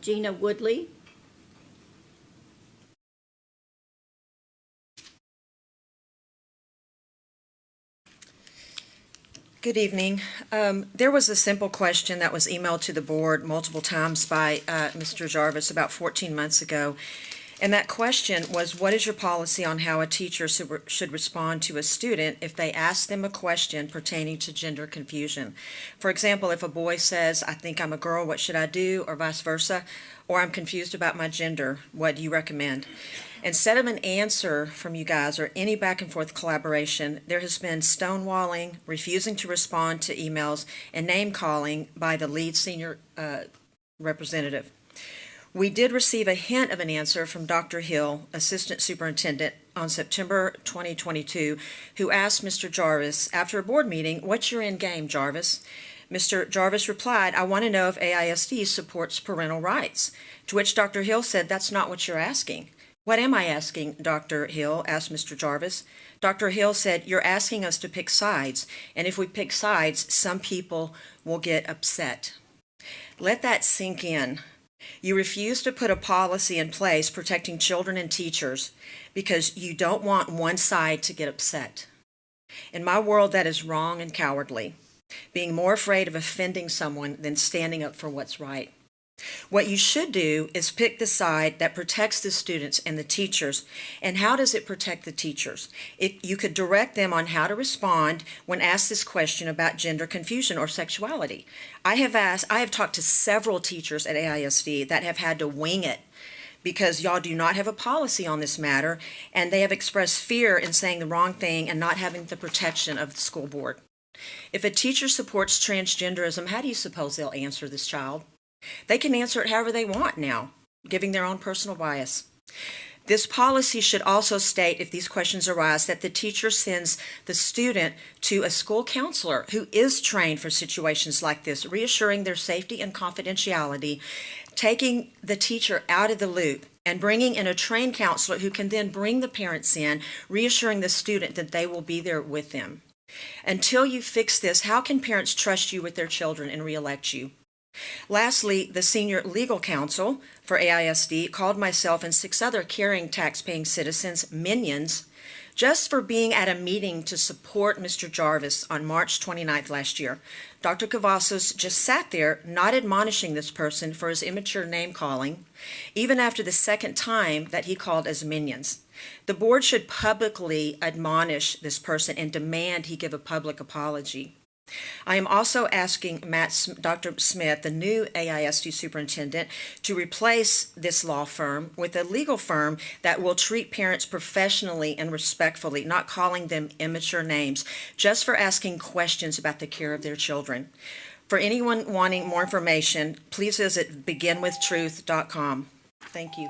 Gina Woodley. Good evening. There was a simple question that was emailed to the board multiple times by Mr. Jarvis about 14 months ago. And that question was, what is your policy on how a teacher should respond to a student if they ask them a question pertaining to gender confusion? For example, if a boy says, I think I'm a girl, what should I do? Or vice versa. Or I'm confused about my gender, what do you recommend? Instead of an answer from you guys or any back and forth collaboration, there has been stonewalling, refusing to respond to emails, and name calling by the lead senior representative. We did receive a hint of an answer from Dr. Hill, Assistant Superintendent, on September 2022, who asked Mr. Jarvis, after a board meeting, what's your end game, Jarvis? Mr. Jarvis replied, I want to know if AISD supports parental rights, to which Dr. Hill said, that's not what you're asking. What am I asking, Dr. Hill? Asked Mr. Jarvis. Dr. Hill said, you're asking us to pick sides, and if we pick sides, some people will get upset. Let that sink in. You refuse to put a policy in place protecting children and teachers because you don't want one side to get upset. In my world, that is wrong and cowardly, being more afraid of offending someone than standing up for what's right. What you should do is pick the side that protects the students and the teachers. And how does it protect the teachers? You could direct them on how to respond when asked this question about gender confusion or sexuality. I have talked to several teachers at AISD that have had to wing it because y'all do not have a policy on this matter, and they have expressed fear in saying the wrong thing and not having the protection of the school board. If a teacher supports transgenderism, how do you suppose they'll answer this child? They can answer it however they want now, giving their own personal bias. This policy should also state, if these questions arise, that the teacher sends the student to a school counselor who is trained for situations like this, reassuring their safety and confidentiality, taking the teacher out of the loop, and bringing in a trained counselor who can then bring the parents in, reassuring the student that they will be there with them. Until you fix this, how can parents trust you with their children and reelect you? Lastly, the senior legal counsel for AISD called myself and 6 other caring tax-paying citizens minions just for being at a meeting to support Mr. Jarvis on March 29th last year. Dr. Cavazos just sat there not admonishing this person for his immature name-calling, even after the second time that he called as minions. The board should publicly admonish this person and demand he give a public apology. I am also asking Dr. Smith, the new AISD superintendent, to replace this law firm with a legal firm that will treat parents professionally and respectfully, not calling them immature names, just for asking questions about the care of their children. For anyone wanting more information, please visit beginwithtruth.com. Thank you.